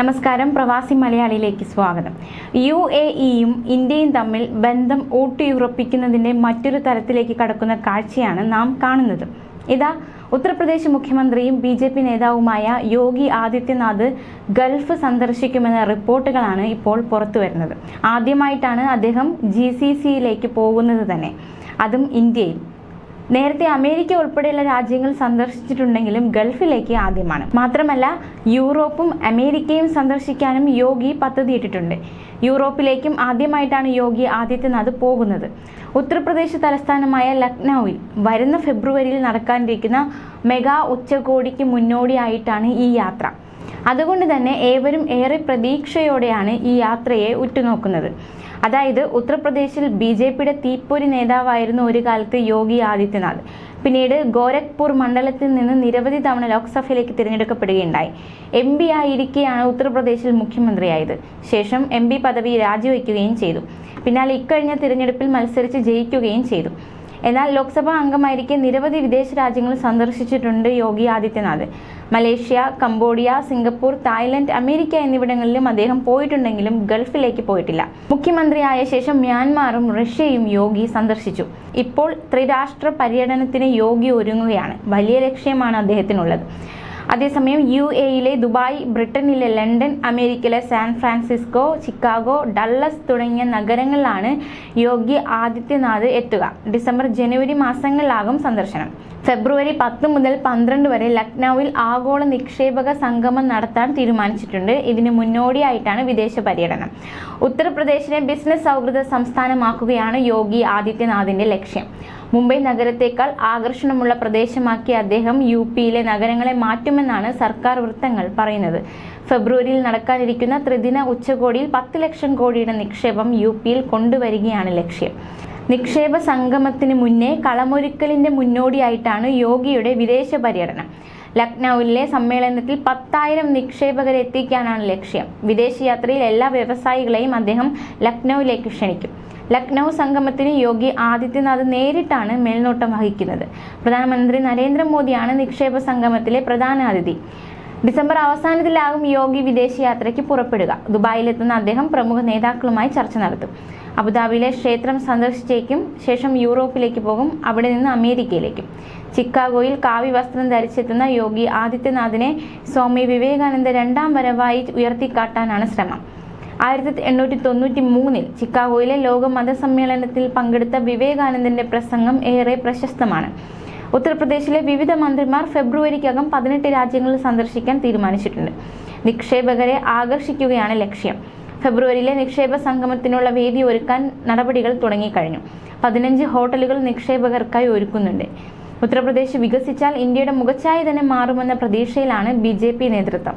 നമസ്കാരം, പ്രവാസി മലയാളിയിലേക്ക് സ്വാഗതം. UAE-യും ഇന്ത്യയും തമ്മിൽ ബന്ധം ഊട്ടിയുറപ്പിക്കുന്നതിൻ്റെ മറ്റൊരു തലത്തിലേക്ക് കടക്കുന്ന കാഴ്ചയാണ് നാം കാണുന്നത്. ഇതാ ഉത്തർപ്രദേശ് മുഖ്യമന്ത്രിയും BJP നേതാവുമായ യോഗി ആദിത്യനാഥ് ഗൾഫ് സന്ദർശിക്കുമെന്ന റിപ്പോർട്ടുകളാണ് ഇപ്പോൾ പുറത്തുവരുന്നത്. ആദ്യമായിട്ടാണ് അദ്ദേഹം GCC-യിലേക്ക് പോകുന്നത് തന്നെ, അതും ഇന്ത്യയിൽ. നേരത്തെ അമേരിക്ക ഉൾപ്പെടെയുള്ള രാജ്യങ്ങൾ സന്ദർശിച്ചിട്ടുണ്ടെങ്കിലും ഗൾഫിലേക്ക് ആദ്യമാണ്. മാത്രമല്ല, യൂറോപ്പും അമേരിക്കയും സന്ദർശിക്കാനും യോഗി പദ്ധതിയിട്ടിട്ടുണ്ട്. യൂറോപ്പിലേക്കും ആദ്യമായിട്ടാണ് യോഗി ആദിത്യനാഥ് പോകുന്നത്. ഉത്തർപ്രദേശ് തലസ്ഥാനമായ ലക്നൌവിൽ വരുന്ന ഫെബ്രുവരിയിൽ നടക്കാനിരിക്കുന്ന മെഗാ ഉച്ചകോടിക്ക് മുന്നോടിയായിട്ടാണ് ഈ യാത്ര. അതുകൊണ്ട് തന്നെ ഏവരും ഏറെ പ്രതീക്ഷയോടെയാണ് ഈ യാത്രയെ ഉറ്റുനോക്കുന്നത്. അതായത്, ഉത്തർപ്രദേശിൽ BJPയുടെ തീപ്പൊരി നേതാവായിരുന്നു ഒരു കാലത്ത് യോഗി ആദിത്യനാഥ്. പിന്നീട് ഗോരഖ്പൂർ മണ്ഡലത്തിൽ നിന്ന് നിരവധി തവണ ലോക്സഭയിലേക്ക് തിരഞ്ഞെടുക്കപ്പെടുകയുണ്ടായി. MP ആയിരിക്കെയാണ് ഉത്തർപ്രദേശിൽ മുഖ്യമന്ത്രിയായത്. ശേഷം MP പദവി രാജിവെക്കുകയും ചെയ്തു. പിന്നാലെ ഇക്കഴിഞ്ഞ തിരഞ്ഞെടുപ്പിൽ മത്സരിച്ച് ജയിക്കുകയും ചെയ്തു. എന്നാൽ ലോക്സഭാ അംഗമായിരിക്കെ നിരവധി വിദേശ രാജ്യങ്ങൾ സന്ദർശിച്ചിട്ടുണ്ട് Yogi Adityanath. Malaysia, Cambodia, Singapore, Thailand, America എന്നിവിടങ്ങളിലും അദ്ദേഹം പോയിട്ടുണ്ടെങ്കിലും ഗൾഫിലേക്ക് പോയിട്ടില്ല. മുഖ്യമന്ത്രിയായ ശേഷം മ്യാൻമാറും റഷ്യയും യോഗി സന്ദർശിച്ചു. ഇപ്പോൾ ത്രിരാഷ്ട്ര പര്യടനത്തിന് യോഗി ഒരുങ്ങുകയാണ്. വലിയ ലക്ഷ്യമാണ് അദ്ദേഹത്തിനുള്ളത്. അതേസമയം UAE-യിലെ ദുബായ്, ബ്രിട്ടനിലെ ലണ്ടൻ, അമേരിക്കയിലെ സാൻ ഫ്രാൻസിസ്കോ, ചിക്കാഗോ, ഡള്ളസ് തുടങ്ങിയ നഗരങ്ങളിലാണ് യോഗി ആദിത്യനാഥ് എത്തുക. ഡിസംബർ, ജനുവരി മാസങ്ങളിലാകും സന്ദർശനം. ഫെബ്രുവരി 10 മുതൽ 12 വരെ ലക്നൌവിൽ ആഗോള നിക്ഷേപക സംഗമം നടത്താൻ തീരുമാനിച്ചിട്ടുണ്ട്. ഇതിന് മുന്നോടിയായിട്ടാണ് വിദേശ പര്യടനം. ഉത്തർപ്രദേശിനെ ബിസിനസ് സൗഹൃദ സംസ്ഥാനമാക്കുകയാണ് യോഗി ആദിത്യനാഥിന്റെ ലക്ഷ്യം. മുംബൈ നഗരത്തേക്കാൾ ആകർഷണമുള്ള പ്രദേശമാക്കി അദ്ദേഹം UP-യിലെ നഗരങ്ങളെ മാറ്റുമെന്നാണ് സർക്കാർ വൃത്തങ്ങൾ പറയുന്നത്. ഫെബ്രുവരിയിൽ നടക്കാനിരിക്കുന്ന ത്രിദിന ഉച്ചകോടിയിൽ 10 ലക്ഷം കോടിയുടെ നിക്ഷേപം UP-യിൽ കൊണ്ടുവരികയാണ് ലക്ഷ്യം. നിക്ഷേപ സംഗമത്തിന് മുന്നേ കളമൊരുക്കലിന്റെ മുന്നോടിയായിട്ടാണ് യോഗിയുടെ വിദേശ പര്യടനം. ലക്നൌവിലെ സമ്മേളനത്തിൽ 10,000 നിക്ഷേപകരെ എത്തിക്കാനാണ് ലക്ഷ്യം. വിദേശയാത്രയിൽ എല്ലാ വ്യവസായികളെയും അദ്ദേഹം ലക്നൌവിലേക്ക് ക്ഷണിക്കും. ലക്നൌ സംഗമത്തിന് യോഗി ആദിത്യനാഥ് നേരിട്ടാണ് മേൽനോട്ടം വഹിക്കുന്നത്. പ്രധാനമന്ത്രി നരേന്ദ്രമോദിയാണ് നിക്ഷേപ സംഗമത്തിലെ പ്രധാന അതിഥി. ഡിസംബർ അവസാനത്തിലാകും യോഗി വിദേശയാത്രയ്ക്ക് പുറപ്പെടുക. ദുബായിലെത്തുന്ന അദ്ദേഹം പ്രമുഖ നേതാക്കളുമായി ചർച്ച നടത്തും. അബുദാബിയിലെ ക്ഷേത്രം സന്ദർശിച്ചേക്കും. ശേഷം യൂറോപ്പിലേക്ക് പോകും. അവിടെ നിന്ന് അമേരിക്കയിലേക്കും. ചിക്കാഗോയിൽ കാവ്യ വസ്ത്രം ധരിച്ചെത്തുന്ന യോഗി ആദിത്യനാഥിനെ സ്വാമി വിവേകാനന്ദ രണ്ടാം വരവായി ഉയർത്തിക്കാട്ടാനാണ് ശ്രമം. 1893 ചിക്കാഗോയിലെ ലോക മതസമ്മേളനത്തിൽ പങ്കെടുത്ത വിവേകാനന്ദന്റെ പ്രസംഗം ഏറെ പ്രശസ്തമാണ്. ഉത്തർപ്രദേശിലെ വിവിധ മന്ത്രിമാർ ഫെബ്രുവരിക്കകം 18 രാജ്യങ്ങൾ സന്ദർശിക്കാൻ തീരുമാനിച്ചിട്ടുണ്ട്. നിക്ഷേപകരെ ആകർഷിക്കുകയാണ് ലക്ഷ്യം. ഫെബ്രുവരിയിലെ നിക്ഷേപ സംഗമത്തിനുള്ള വേദി ഒരുക്കാൻ നടപടികൾ തുടങ്ങിക്കഴിഞ്ഞു. 15 ഹോട്ടലുകൾ നിക്ഷേപകർക്കായി ഒരുക്കുന്നുണ്ട്. ഉത്തർപ്രദേശ് വികസിച്ചാൽ ഇന്ത്യയുടെ മുഖച്ഛായ തന്നെ മാറുമെന്ന പ്രതീക്ഷയിലാണ് BJP നേതൃത്വം.